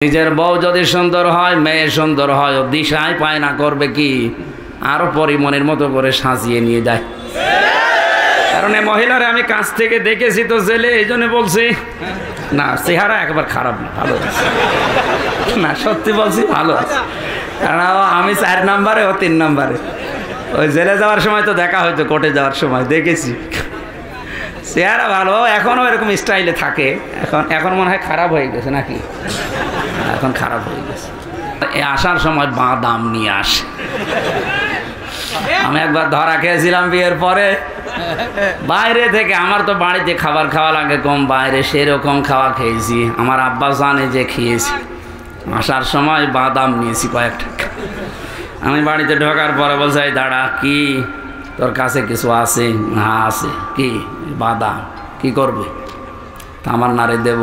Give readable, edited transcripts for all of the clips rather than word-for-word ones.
নিজের বউ যদি সুন্দর হয়, মেয়ে সুন্দর হয়, ও দিশায় পায় না, করবে কি? আরো পরিমণের মতো করে সাজিয়ে নিয়ে যায়। কারণ এই মহিলারে আমি কাছ থেকে দেখেছি তো জেলে, এই জন্য বলছি না, চেহারা একবার খারাপ না, ভালো না, সত্যি বলছি ভালো আছে। কারণ আমি 4 নম্বরে, ও 3 নম্বরে। ওই জেলে যাওয়ার সময় তো দেখা হয়তো, কোর্টে যাওয়ার সময় দেখেছি, চেহারা ভালো। এখনও এরকম স্টাইলে থাকে। এখন মনে হয় খারাপ হয়ে গেছে নাকি? এখন খারাপ হয়ে গেছে। আসার সময় বাদাম নিয়ে আসে। আমি একবার ধরা খেয়েছিলাম বিয়ের পরে, বাইরে থেকে। আমার তো বাড়িতে খাবার খাওয়া লাগে কম, বাইরে সেরকম খাওয়া খেয়েছি। আমার আব্বা জানে যে খেয়েছি। আসার সময় বাদাম নিয়েছি কয়েকটা। আমি বাড়িতে ঢোকার পরে বলছি, দাঁড়া, কি তোর কাছে কিছু আছে? হ্যাঁ আছে। কি? বাদাম। কি করবে? তা আমার নারে দেব।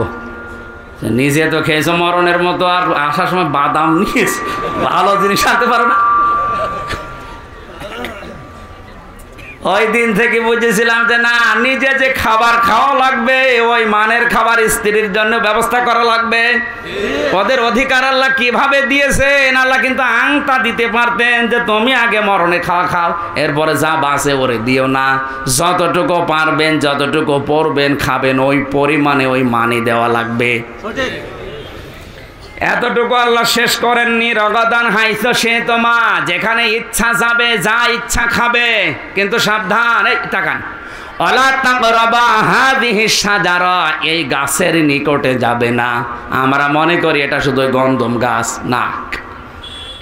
নিজে তো খেয়েছো মরণের মতো, আর আসার সময় বাদাম নিয়েছে। ভালো জিনিস আনতে পারো না? ওই দিন থেকে বুঝেছিলাম যে না, নিজে যে খাবার খাওয়া লাগবে, ওই মানের খাবার স্ত্রীর জন্য ব্যবস্থা করা লাগবে। ওদের অধিকার আল্লাহ কিভাবে দিয়েছেন, আল্লাহ কিন্তু আংটা দিতে পারতেন যে তুমি আগে মরণে খাওয়া খাও, এরপরে যা বাঁচে ওরে দিও না। যতটুকু পারবেন, যতটুকু পড়বেন, খাবেন, ওই পরিমাণে ওই মানি দেওয়া লাগবে। এতটুকু আল্লাহ শেষ করেননি। রগাদান হাইছো সে তোমা, যেখানে ইচ্ছা যাবে, যা ইচ্ছা খাবে, কিন্তু সাবধান, এই তাকান, ওয়ালা তাকরাবা হাযিহি শাজারা, এই গাছের নিকটে যাবে না। আমরা মনে করি এটা শুধু গন্ধম গাছ, না।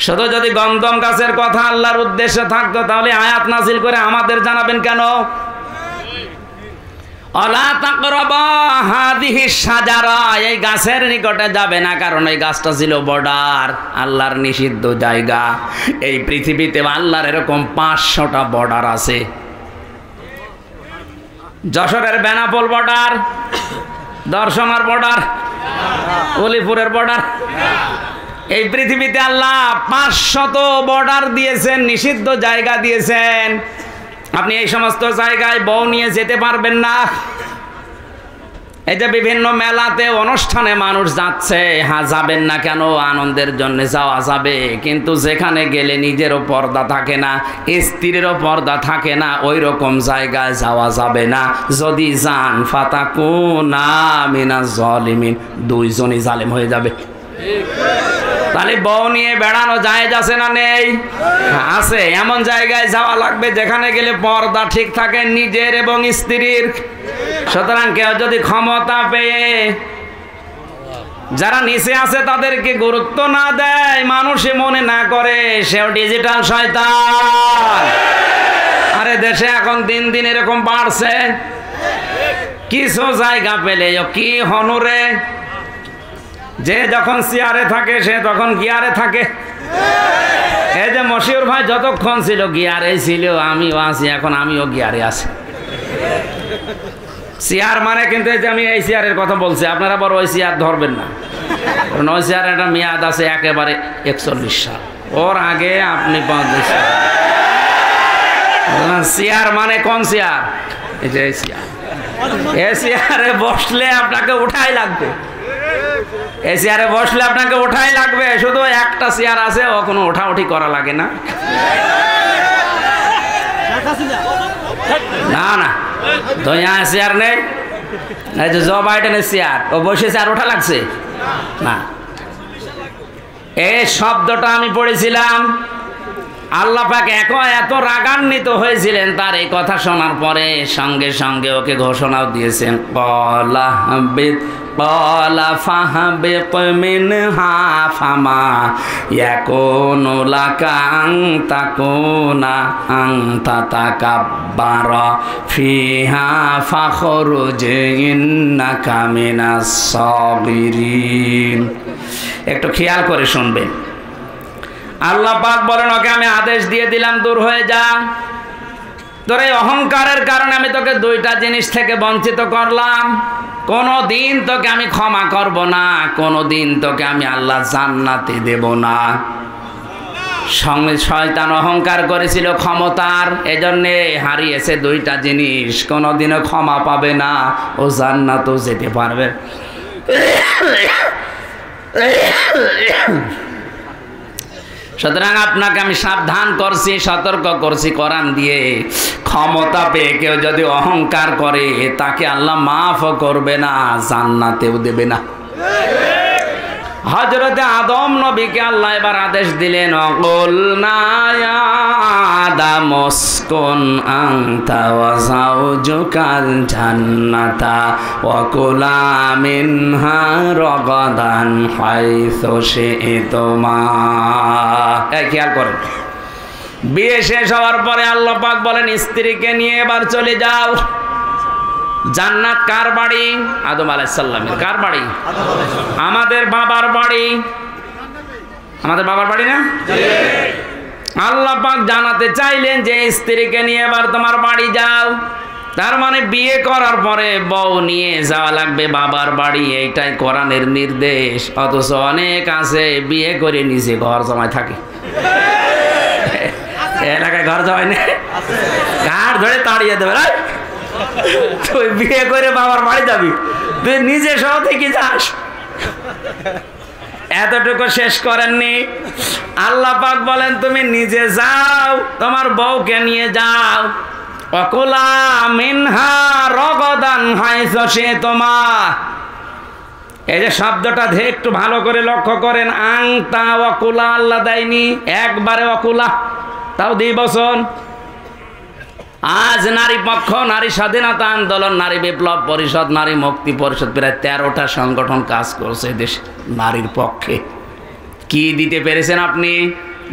শুধু যদি গন্ধম গাছের কথা আল্লাহর উদ্দেশ্যে থাকতো, তাহলে আয়াত নাযিল করে আমাদের জানাবেন কেন? ওয়ালা তাকরাবা হাযিহি শাজারা, এই গাছের নিকটে যাবে না, কারণ এই গাছটা ছিল বর্ডার, আল্লাহর নিষিদ্ধ জায়গা। এই পৃথিবীতে আল্লাহর এরকম 500টা বর্ডার আছে। যশোরের বেনাপোল বর্ডার, দর্শনার বর্ডার, উলিপুরের বর্ডার। এই পৃথিবীতে আল্লাহ 500 বর্ডার দিয়েছেন, নিষিদ্ধ জায়গা দিয়েছেন। আপনি এই সমস্ত জায়গায় বউ নিয়ে যেতে পারবেন না। এই যে বিভিন্ন মেলাতে, অনুষ্ঠানে মানুষ যাচ্ছে, হ্যাঁ যাবেন না কেন? আনন্দের জন্য যাওয়া যাবে, কিন্তু যেখানে গেলে নিজেরও পর্দা থাকে না, স্ত্রীরও পর্দা থাকে না, ওই রকম জায়গায় যাওয়া যাবে না। যদি যান ফাতাকুনা মিনাজ জালিমিন, দুইজনই জালেম হয়ে যাবে। তাহলে বউ নিয়ে বেড়ানো জায়েজ আছে না নেই? আছে। এমন জায়গায় যাওয়া লাগবে যেখানে গেলে পর্দা ঠিক থাকে নিজের এবং স্ত্রীর। সুতরাং কেউ যদি ক্ষমতা পেয়ে যারা নিচে আছে তাদেরকে গুরুত্ব না দেয়, মানুষে মনে না করে, সেও ডিজিটাল শয়তান। আরে দেশে এখন দিন দিন এরকম বাড়ছে। কিছু জায়গা পেলে কি হনুরে, যে যখন চেয়ারে থাকে সে তখন গিয়ারে থাকে। এই যে মশিউর ভাই যতক্ষণ ছিল গিয়ারে ছিল, আমিও আছি, এখন আমিও গিয়ারে আছি। চেয়ার মানে কিন্তু এই যে আমি এই চেয়ারের কথা বলছি, আপনারা বড় ওই চেয়ার ধরবেন না, কারণ ওই চেয়ার একটা মেয়াদ আছে একেবারে 41 সাল, ওর আগে আপনি 50 সাল। চেয়ার মানে কোন চেয়ার? এই যে এই চেয়ার, এই চেয়ারে বসলে আপনাকে উঠাই লাগবে। এই চেয়ারে বসলে আপনাকে ওঠাই লাগবে। শুধু একটা চেয়ার আছে, ও কোনো ওঠাউঠি করা লাগে না। না না, তো চেয়ার নেই। এই যে জো বাইডেনের চেয়ার, ও বসেছে, আর ওঠা লাগছে না। এই শব্দটা আমি পড়েছিলাম, আল্লাহ পাক এত রাগান্বিত হয়েছিলেন তার এই কথা শোনার পরে, সঙ্গে সঙ্গে ওকে ঘোষণাও দিয়েছেন, ক্বালা ফাহবিত মিনহা ফামা ইয়াকুনু লাকা আন তাকুনা আনতা তাকাব্বারা ফিহা ফাখরুজ ইন্নাকা মিনাস সাগিরিন। একটু খেয়াল করে শুনবেন। আল্লাহ পাক বলেন, ওকে আমি আদেশ দিয়ে দিলাম, দূর হয়ে যা। তোর এই অহংকারের কারণে আমি তোকে 2টা জিনিস থেকে বঞ্চিত করলাম। কোনো দিন তোকে আমি ক্ষমা করব না, কোনো দিন তোকে আমি আল্লাহ জান্নাতে দেব না। সঙ্গে শয়তান অহংকার করেছিল ক্ষমতার, এজন্যে হারিয়েছে 2টা জিনিস। কোনোদিনও ক্ষমা পাবে না, ও জান্নাতও যেতে পারবে। সুতরাং আপনাকে আমি সাবধান করছি, সতর্ক করছি কোরআন দিয়ে। ক্ষমতা পেয়ে কেউ যদি অহংকার করে তাকে আল্লাহ মাফও করবে না, জান্নাতেও দেবে না। হযরতে আদম নবীকে আল্লাহ এবার আদেশ দিলেন, অকুলনা ইয়া আদম উসকুন আনতা ওয়া যাওজুকাল জান্নাতা ওয়া কুলা মিনহা রাগাদান হাইসু শি'তুমা। এই খেয়াল করেন, বিয়ে শেষ হওয়ার পরে আল্লাহ পাক বলেন স্ত্রীকে নিয়ে এবার চলে যাও। জান্নাত কার বাড়ি? আদম আলাইহিস সালামের। কার বাড়ি? আমাদের বাবার বাড়ি। আমাদের বাবার বাড়ি না? আল্লাহ পাক জানাতে চাইলেন যে স্ত্রীকে নিয়ে এবার তোমার বাড়ি যাও। তার মানে বিয়ে করার পরে বউ নিয়ে যাওয়া লাগবে বাবার বাড়ি, এইটাই কোরআনের নির্দেশ। অথচ অনেক আছে বিয়ে করে নিজে ঘর জমায় থাকে। এলাকায় ঘর জমায় নেই, ঘাট ধরে তাড়িয়ে দেবে। তুই বিয়ে করে বাবার বাড়ি যাবি, তুই নিজে সহ থেকে যাস। এতটুকু শেষ করেননি, আল্লাহ পাক বলেন তুমি নিজে যাও, তোমার বউকে নিয়ে যাও। ওয়াকুলা মিনহা রাগাদান হাইসু শি'তুমা। এই যে শব্দটা ধরে একটু ভালো করে লক্ষ্য করেন, আংতা ওয়াকুলা আল্লাহ দেয়নি, একবারে ওয়াকুলা, তাও দ্বিবচন। আজ নারী পক্ষ, নারী স্বাধীনতা আন্দোলন, নারী বিপ্লব পরিষদ, নারী মুক্তি পরিষদ, প্রায় 13টা সংগঠন কাজ করছে দেশে নারীর পক্ষে। কি দিতে পেরেছেন আপনি?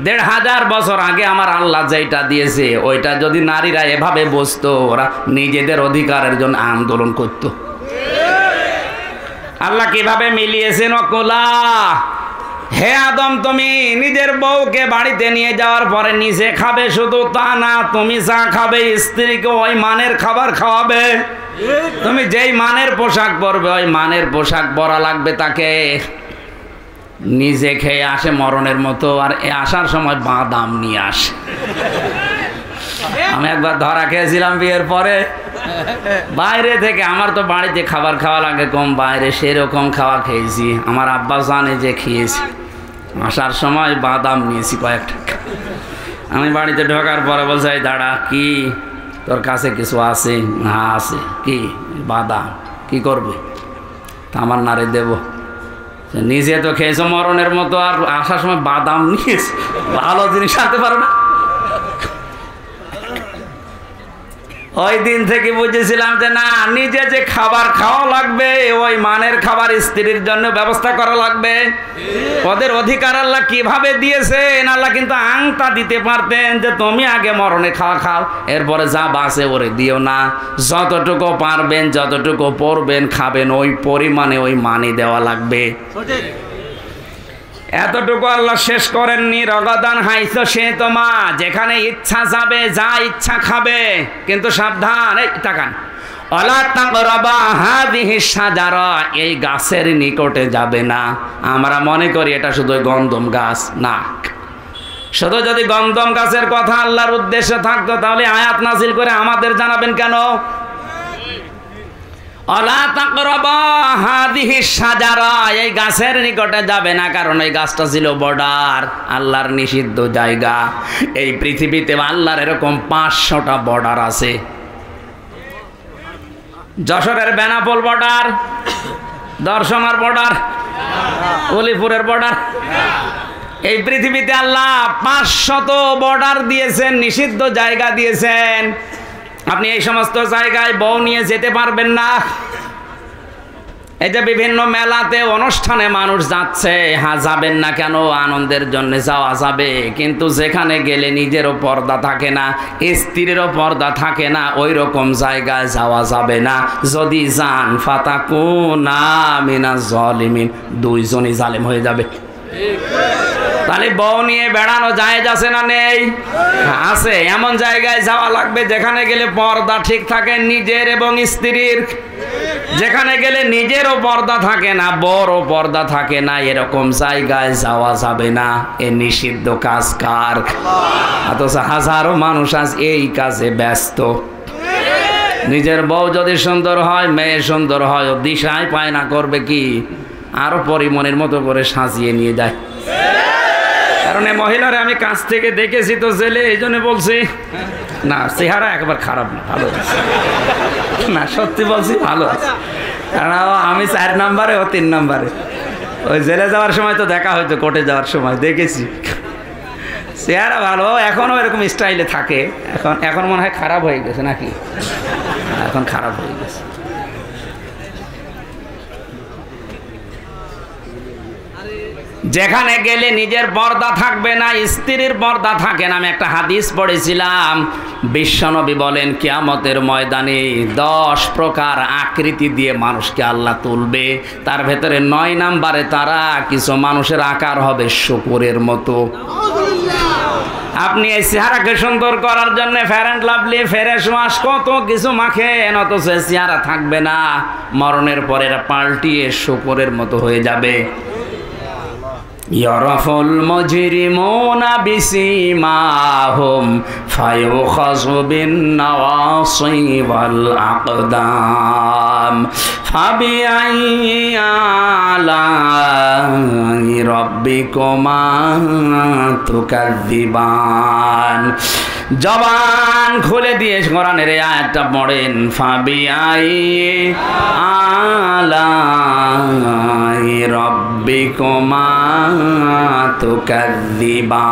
1500 বছর আগে আমার আল্লাহ যেটা দিয়েছে ওইটা যদি নারীরা এভাবে বুঝতো, ওরা নিজেদের অধিকারের জন্য আন্দোলন করত। আল্লাহ কিভাবে মিলিয়েছেন? ওকুলা, হে আদম তুমি নিজের বউকে বাড়িতে নিয়ে যাওয়ার পরে নিজে খাবে, শুধু তা না, তুমি যা খাবে স্ত্রীকে ওই মানের খাবার খাওয়াবে। তুমি যেই মানের পোশাক পরবে ওই মানের পোশাক পরা লাগবে তাকে। নিজে খেয়ে আসে মরণের মতো, আর আসার সময় বাদাম নিয়ে আসে। আমি একবার ধরা খেয়েছিলাম বিয়ের পরে, বাইরে থেকে। আমার তো বাড়িতে খাবার খাওয়া লাগে কম, বাইরে সেরকম খাওয়া খেয়েছি। আমার আব্বা জানে যে খেয়েছি। আসার সময় বাদাম নিয়েছি কয়েকটা। আমি বাড়িতে ঢোকার পরে বলছে, এই দাঁড়া, কি তোর কাছে কিছু আছে? হ্যাঁ আছে। কি? বাদাম। কি করবে? তা আমার নারে দেব। নিজে তো খেয়েছো মরণের মতো, আর আসার সময় বাদাম নিয়েছি। ভালো জিনিস আনতে পারো না? ওই দিন থেকে বুঝেছিলাম যে না, নিজে যে খাবার খাওয়া লাগবে ওই মানের খাবার স্ত্রীর জন্য ব্যবস্থা করা লাগবে। ওদের অধিকার আল্লাহ কিভাবে দিয়েছেন? আল্লাহ কিন্তু আংটা দিতে পারতেন যে তুমি আগে মরণে খাওয়া খাও, এরপরে যা বাঁচে ওরে দিও না। যতটুকু পারবেন, যতটুকু পড়বেন, খাবেন, ওই পরিমাণে ওই মানি দেওয়া লাগবে। এতটুকু আল্লাহ শেষ করেননি। রাগাদান হাইসু শি'তুমা, যেখানে ইচ্ছা যাবে, যা ইচ্ছা খাবে, কিন্তু সাবধান। এই তাকান, ওয়ালা তাকরাবা হাযিহি শাজারা, এই গাছের নিকটে যাবে না। আমরা মনে করি এটা শুধু গন্ধম গাছ, না। শুধু যদি গন্ধম গাছের কথা আল্লাহর উদ্দেশ্য থাকতো তাহলে আয়াত নাযিল করে আমাদের জানাবেন কেন? ওয়ালা তাকরাবা হাযিহি শাজারা, এই গাছের নিকটে যাবে না, কারণ এই গাছটা ছিল বর্ডার, আল্লাহর নিষিদ্ধ জায়গা। এই পৃথিবীতে আল্লাহর এরকম 500টা বর্ডার আছে। যশোরের বেনাপোল বর্ডার, দর্শনার বর্ডার, অলিপুরের বর্ডার। এই পৃথিবীতে আল্লাহ 500 বর্ডার দিয়েছেন, নিষিদ্ধ জায়গা দিয়েছেন। আপনি এই সমস্ত জায়গায় বউ নিয়ে যেতে পারবেন না। এই যে বিভিন্ন মেলাতে, অনুষ্ঠানে মানুষ যাচ্ছে, হ্যাঁ যাবেন না কেন? আনন্দের জন্য যাওয়া যাবে, কিন্তু যেখানে গেলে নিজেরও পর্দা থাকে না, স্ত্রীরও পর্দা থাকে না, ওই রকম জায়গায় যাওয়া যাবে না। যদি যান ফাতাকুনা মিনাজ জালিমিন, দুইজনই জালেম হয়ে যাবে। তাহলে বউ নিয়ে বেড়ানো জায়েজ আছে না নেই? আছে। এমন জায়গায় যাওয়া লাগবে যেখানে গেলে পর্দা ঠিক থাকে নিজের এবং স্ত্রীর। যেখানে গেলে নিজেরও পর্দা থাকে না, বড় পর্দা থাকে না, এরকম জায়গায় যাওয়া যাবে না। এ নিষিদ্ধ কাজ কার? অথচ হাজারো মানুষ আজ এই কাজে ব্যস্ত। নিজের বউ যদি সুন্দর হয়, মেয়ে সুন্দর হয়, ও দিশায় পায় না, করবে কি? আরো পরিমণের মতো করে সাজিয়ে নিয়ে যায়। কারণ এই মহিলারে আমি কাছ থেকে দেখেছি তো জেলে, এই জন্য বলছি। না, চেহারা একবার খারাপ না, ভালো আছে। না সত্যি বলছি, ভালো আছে। কারণ আমি 4 নম্বরে, ও 3 নম্বরে। ওই জেলে যাওয়ার সময় তো দেখা হয়তো, কোর্টে যাওয়ার সময় দেখেছি। চেহারা ভালো, এখনও এরকম স্টাইলে থাকে। এখন মনে হয় খারাপ হয়ে গেছে নাকি? এখন খারাপ হয়ে গেছে। যেখানে গেলে নিজের পর্দা থাকবে না, স্ত্রীর পর্দা থাকে না। আমি একটা হাদিস পড়েছিলাম, বিশ্বনবী বলেন কিয়ামতের ময়দানে 10 প্রকার আকৃতি দিয়ে মানুষকে আল্লাহ তুলবে। তার ভেতরে 9 নম্বরে তারা কিছু মানুষের আকার হবে শুকরের মতো। আপনি এই চেহারাকে সুন্দর করার জন্য fair and lovely, fresh wash, কত কিছু মাখেন, অথচ চেহারা থাকবে না। মরণের পরে পাল্টিয়ে শুকরের মতো হয়ে যাবে। ইয়ারাফুল মুজরিমুনা বিসিমাহুম ফায়ুখাযু বিন নাওয়াসি ওয়াল আকদাম ফাবিআইয়ি আলাই রাব্বিকুমা তুকাযযিবান। জবান খুলে দিয়ে কোরআনের এই আয়াতটা পড়েন, ফাবিআইয়ি আলাই রাব্বিকুমা তুকাযযিবান।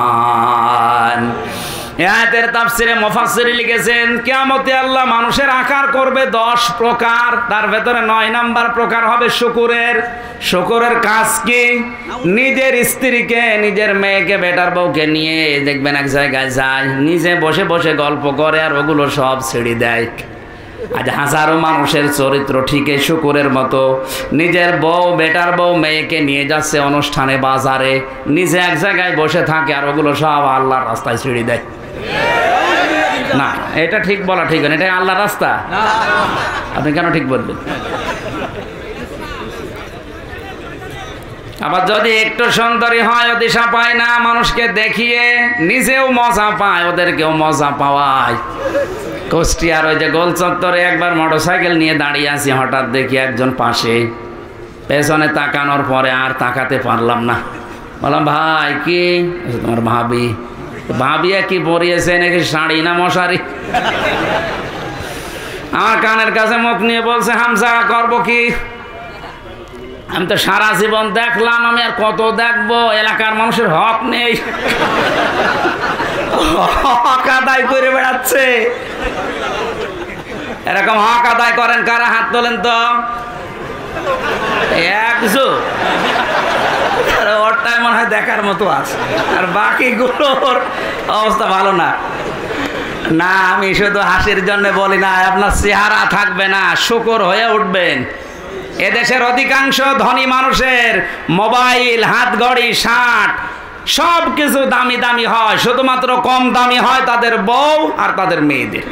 আয়াতের তাফসিরে মুফাসসির লিখেছেন, কিয়ামতে আল্লাহ মানুষের আকার করবে 10 প্রকার। তার ভেতরে 9 নাম্বার প্রকার হবে শুকরের। শুকরের কাজ কি? নিজের স্ত্রীকে, নিজের মেয়েকে, বেটার বউকে নিয়ে দেখবেন এক জায়গায় যায়, নিজে বসে বসে গল্প করে আর ওগুলো সব ছেড়ে দেয়। আজ হাজারো মানুষের চরিত্র ঠিক এই শুকরের মতো। নিজের বউ, বেটার বউ, মেয়েকে নিয়ে যাচ্ছে অনুষ্ঠানে, বাজারে, নিজে এক জায়গায় বসে থাকে আর ওগুলো সব আল্লাহর রাস্তায় ছেড়ে দেয়। না, এটা ঠিক বলা ঠিক না, এটা আল্লাহর রাস্তা। আপনি কেন ঠিক বলবেন? আবার যদি একটু সুন্দরী হয়, দিশা পায় না, মানুষকে দেখিয়ে নিজেও মজা পায়, ওদেরকেও মজা পাওয়ায়। কুষ্টিয়ার ওই যে গোল চত্বরে একবার মোটরসাইকেল নিয়ে দাঁড়িয়ে আছি, হঠাৎ দেখি একজন পাশে। পেছনে তাকানোর পরে আর তাকাতে পারলাম না। বললাম, ভাই কি? তোমার ভাবি। ভাবিয়া কি পরিয়েছে, নাকি শাড়ি না মশারি? আমার কানের কাছে মুখ নিয়ে বলছে, হামসারা করবো কি? আমি তো সারা জীবন দেখলাম, আমি আর কত দেখবো? এলাকার মানুষের হক নেই, হক আদায় করে বেড়াচ্ছে। এরকম হক আদায় করেন কারা? হাত তোলেন তো। ওরটাই মনে হয় দেখার মতো আছে, আর বাকিগুলোর অবস্থা ভালো না। না, আমি শুধু হাসির জন্য বলি না, আপনার চেহারা থাকবে না, শুকর হয়ে উঠবেন। এদেশের অধিকাংশ ধনী মানুষের মোবাইল, হাত ঘড়ি, শার্ট সব কিছু দামি দামি হয়, শুধুমাত্র কম দামি হয় তাদের বউ আর তাদের মেয়েদের।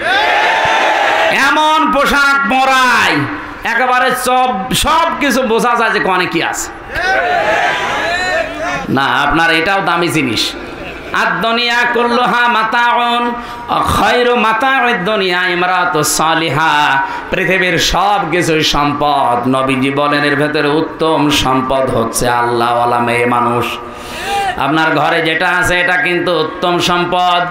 এমন পোশাক পরায় একেবারে সব কিছু বোঝা যায় যে কোনে কি আছে। না, আপনার এটাও দামি জিনিস। আদ-দুনিয়া কুল্লুহা মাতাউন ওয়া খায়রু মাতাউদ দুনিয়া ইমরাতুস সালিহা। পৃথিবীর সব কিছুই সম্পদ। নবীজি বলেন এর ভেতরে উত্তম সম্পদ হচ্ছে আল্লাহওয়ালা মেয়ে মানুষ। আপনার ঘরে যেটা আছে এটা কিন্তু উত্তম সম্পদ।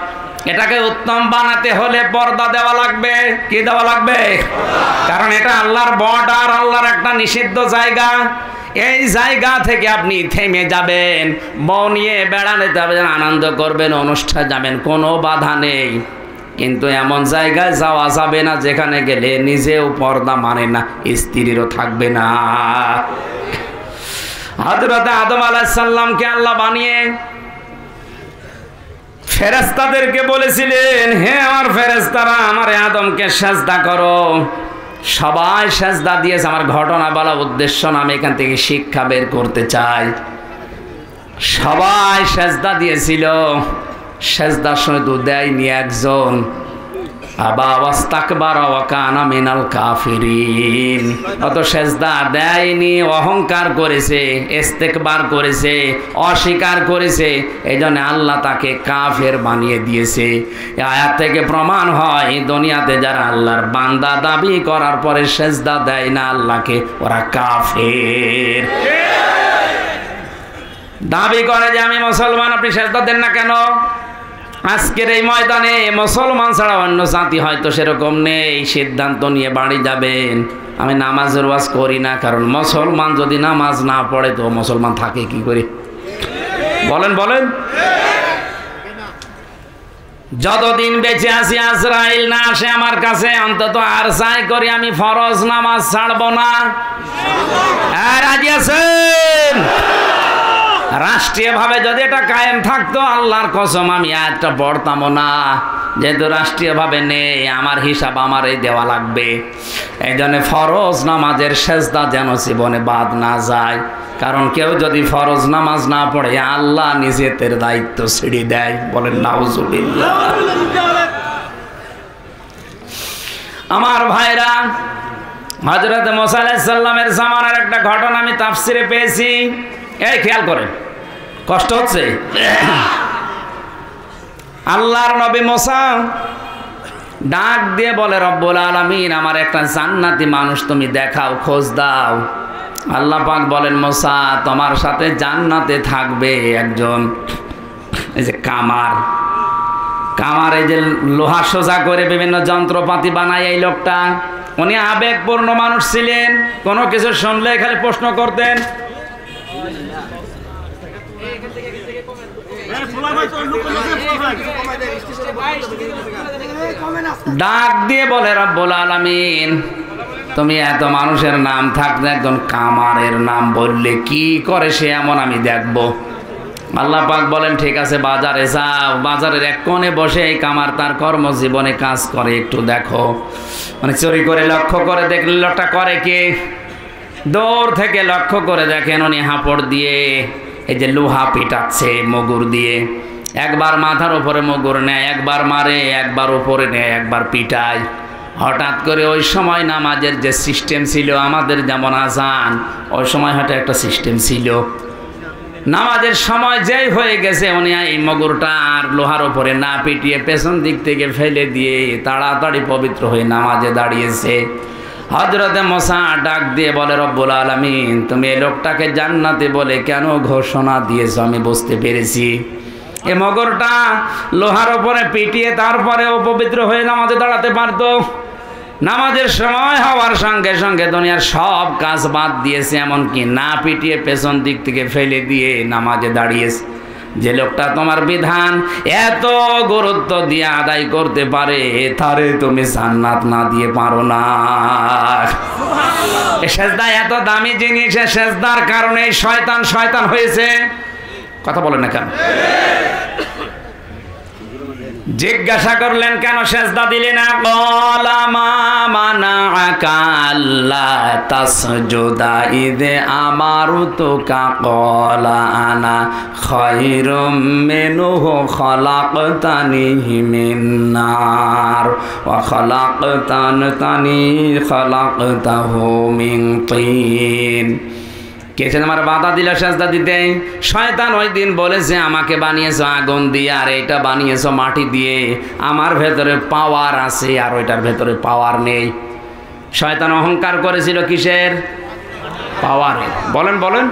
এটাকে উত্তম বানাতে হলে পর্দা দেওয়া লাগবে। কি দেওয়া লাগবে? কারণ এটা আল্লাহর বর্ডার, আল্লাহর একটা নিষিদ্ধ জায়গা। এই জায়গা থেকে আপনি থেমে যাবেন, বউ নিয়ে বেড়াতে যাবেন, আনন্দ করবেন, অনুষ্ঠান যাবেন, কোনো বাধা নেই। কিন্তু এমন জায়গায় যাওয়া যাবে না যেখানে গেলে নিজেও পর্দা মানে না, স্ত্রীরও থাকবে না। হযরত আদম আলাইহিস সালামকে আল্লাহ বানিয়ে ফেরেশতাদেরকে বলেছিলেন, হে আমার ফেরেশতারা, আমার আদমকে সিজদা করো। সবাই সিজদা দিয়েছে। আমার ঘটনা বলা উদ্দেশ্য না, আমি এখান থেকে শিক্ষা বের করতে চাই। সবাই সিজদা দিয়েছিল, সিজদা শুধু দেয়নি একজন। আবা ওয়াস্তাকবারা ওয়া কানা মিনাল কাফিরিন। অত সেজদা দেয়নি, অহংকার করেছে, ইস্তেকবার করেছে, অস্বীকার করেছে, এই জন্য আল্লাহ তাকে কাফের বানিয়ে দিয়েছে। এই আয়াত থেকে প্রমাণ হয় দুনিয়াতে যারা আল্লাহর বান্দা দাবি করার পরে সেজদা দেয় না আল্লাহকে, ওরা কাফের। দাবি করে যে আমি মুসলমান, আপনি সেজদা দেন না কেন? আজকের এই ময়দানে মুসলমান ছাড়া অন্য জাতি হয়তো সেরকম নেই, সিদ্ধান্ত নিয়ে বাড়ি যাবেন আমি নামাজের ওয়াজ করি না, কারণ মুসলমান যদি নামাজ না পড়ে তো মুসলমান থাকে কি করে? বলেন বলেন। যতদিন বেঁচে আছি আজরাইল না আসে আমার কাছে, অন্তত আর চাই করি আমি ফরজ নামাজ ছাড়বো না। রাজি আছেন? রাষ্ট্রীয়ভাবে যদি এটা কায়েম থাকতো আল্লাহর কসম আমি আয়াতটা পড়তামও না। যেহেতু রাষ্ট্রীয়ভাবে নেই, আমার হিসাব আমারই দেওয়া লাগবে। এই জন্য ফরজ নামাজের সেজদা যেন জীবনে বাদ না যায়, কারণ কেউ যদি ফরজ নামাজ না পড়ে আল্লাহ নিজেদের দায়িত্ব ছেড়ে দেয়। বলেন নাউজুবিল্লাহ। আমার ভাইরা, হযরত মুসা আলাইহিস সালামের জামানার একটা ঘটনা আমি তাফসিরে পেয়েছি। এই খেয়াল করেন, কষ্ট হচ্ছে? আল্লাহর নবী মুসা ডাক দিয়ে বলে, রব্বুল আলামিন আমার একটা জান্নাতি মানুষ তুমি দেখাও, খোঁজ দাও। আল্লাহ পাক বলেন, মুসা তোমার সাথে জান্নাতে থাকবে একজন এই যে কামার। এই যে লোহা সোজা করে বিভিন্ন যন্ত্রপাতি বানায় এই লোকটা, উনি আবেগপূর্ণ মানুষ ছিলেন, কোনো কিছু শুনলে খালি প্রশ্ন করতেন। ডাক দিয়ে বলে, রব্বুল আলামিন তুমি এত মানুষের নাম থাকতে একজন কামারের নাম বললে কি করে সে এমন আমি দেখবো। আল্লাহ পাক বলেন, ঠিক আছে বাজারে যাও, বাজারের এক কোণে বসে এই কামার তার কর্মজীবনে কাজ করে, একটু দেখো। মানে চুরি করে লক্ষ্য করে দেখলে লোকটা করে কি, দূর থেকে লক্ষ্য করে দেখেন উনি হাঁপড় দিয়ে এই যে লোহা পিটাচ্ছে মগুর দিয়ে। একবার মাথার উপরে মগুর নেয়, একবার মারে, একবার উপরে নেয়, একবার পিটায়। হঠাৎ করে ওই সময় নামাজের যে সিস্টেম ছিল, আমাদের যেমন আজান, ওই সময় হয়তো একটা সিস্টেম ছিল। নামাজের সময় যেই হয়ে গেছে উনি এই মগুরটা আর লোহার উপরে না পিটিয়ে পেছন দিক থেকে ফেলে দিয়ে তাড়াতাড়ি পবিত্র হয়ে নামাজে দাঁড়িয়েছে। হযরতে মুসা ডাক দিয়ে বলে, রব্বুল আলামিন তুমি এই লোকটাকে জান্নাতে বলে কেন ঘোষণা দিয়েছো আমি বুঝতে পেরেছি। এই মগরটা লোহার উপরে পিটিয়ে তারপরেও পবিত্র হয়ে নামাজে দাঁড়াতে পারতো। নামাজের সময় হওয়ার সঙ্গে সঙ্গে দুনিয়ার সব কাজ বাদ দিয়েছে, এমনকি না পিটিয়ে পেছন দিক থেকে ফেলে দিয়ে নামাজে দাঁড়িয়েছে। যে লোকটা তোমার বিধান এত গুরুত্ব দিয়ে আদায় করতে পারে, তারে তুমি জান্নাত না দিয়ে পারো না। সেজদা এত দামি জিনিস, সেজদার কারণে শয়তান হয়েছে। কথা বলেন না কেন? জিজ্ঞাসা করলেন কেন সেজদা দিলে না? ক্বালা মা মানাআকা আল্লা তাসজুদা ইয আমারতুকা ক্বালা আনা খায়রুম মিনহু খালাকতানি মিন নার ওয়া খালাকতাহু মিন তিন। কে আমার বাধা দিল সেজদা দিতে? শয়তান ওই দিন বলেছে আমাকে বানিয়েছো আগুন দিয়ে আর এটা বানিয়েছো মাটি দিয়ে, আমার ভেতরে পাওয়ার আছে আর ওইটার ভেতরে পাওয়ার নেই। শয়তান অহংকার করেছিল কিসের? পাওয়ারে। বলেন বলেন,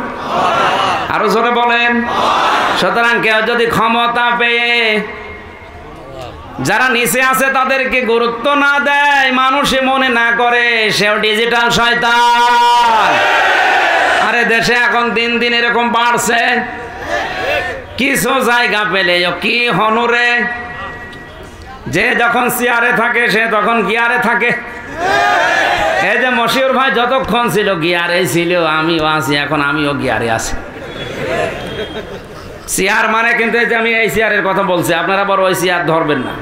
আরো জোরে বলেন। সুতরাং কেউ যদি ক্ষমতা পেয়ে যারা নিচে আছে তাদেরকে গুরুত্ব না দেয়, মানুষে মনে না করে, সেও ডিজিটাল শয়তান। আরে দেশে এখন দিন দিন এরকম বাড়ছে, কিছু জায়গা পেলে কি হনুরে, যে যখন চেয়ারে থাকে সে তখন গিয়ারে থাকে। এই যে মশিউর ভাই যতক্ষণ ছিল গিয়ারে ছিল, আমিও আছি এখন, আমিও গিয়ারে আছি। চেয়ার মানে কিন্তু এই যে আমি এই চেয়ারের কথা বলছি, আপনারা বড় ওই চেয়ার ধরবেন না,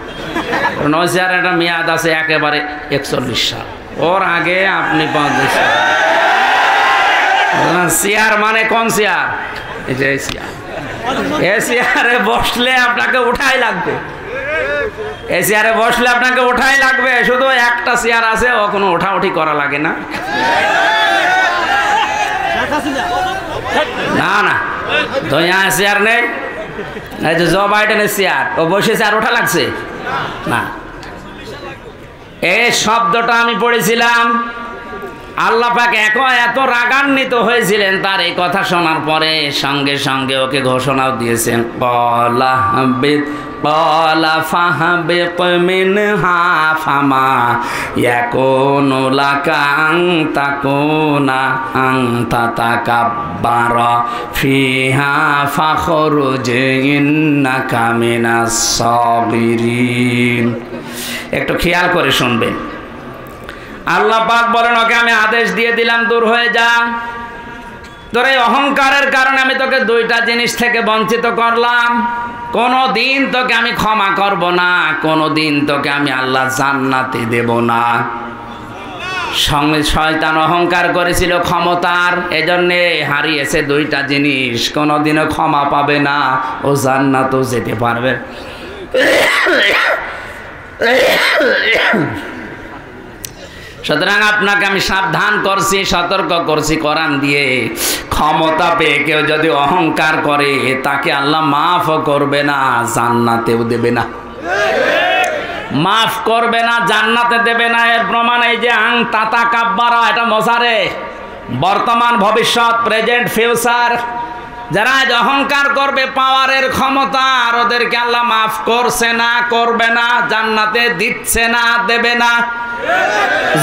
কারণ ওই চেয়ারের একটা মেয়াদ আছে একেবারে 41 সাল, ওর আগে আপনি 50 সাল। চেয়ার মানে কোন চেয়ার? এই যে চেয়ার, এই চেয়ারে বসলে আপনাকে উঠাই লাগবে। এই চেয়ারে বসলে আপনাকে ওঠাই লাগবে, শুধু একটা চেয়ার আছে, ও কোনো ওঠাউঠি করা লাগে না। না না, দইয়া চেয়ার নেই, এই যে জো বাইডেনের চেয়ার, ও বসেছে আর ওঠা লাগছে না। এই শব্দটা আমি পড়েছিলাম, আল্লাহ পাক এত রাগান্বিত হয়েছিলেন তার এই কথা শোনার পরে, সঙ্গে সঙ্গে ওকে ঘোষণাও দিয়েছেন, ক্বালা ফাহবিত মিনহা ফামা ইয়াকুনু লাকা আন তাকুনা আনতা তাকাব্বারা ফিহা ফাখরুজ ইন্নাকা মিনাস সাগিরিন। একটু খেয়াল করে শুনবেন, আল্লাহ পাক বলেন ওকে আমি আদেশ দিয়ে দিলাম, দূর হয়ে যা, তোর এই অহংকারের কারণে আমি তোকে দুইটা জিনিস থেকে বঞ্চিত করলাম। কোনো দিন তোকে আমি ক্ষমা করব না, কোনো দিন তোকে আমি আল্লাহ জান্নাতে দেব না। সঙ্গে শয়তান অহংকার করেছিল ক্ষমতার, এজন্যে হারিয়েছে দুইটা জিনিস, কোনোদিনও ক্ষমা পাবে না, ও জান্নাতও যেতে পারবে। সুতরাং আপনাকে আমি সাবধান করছি, সতর্ক করছি কোরআন দিয়ে, ক্ষমতা পেয়ে কেউ যদি অহংকার করে তাকে আল্লাহ মাফও করবে না, জান্নাতেও দেবে না। মাফ করবে না, জান্নাতে দেবে না। এর প্রমাণ এই যে আং তাতা কাব্বারা, এটা মশারে বর্তমান ভবিষ্যৎ, প্রেজেন্ট ফিউচার। যারা আজ অহংকার করবে পাওয়ারের ক্ষমতা, আর ওদেরকে আল্লাহ মাফ করছে না, করবে না, জান্নাতে দিচ্ছে না, দেবে না।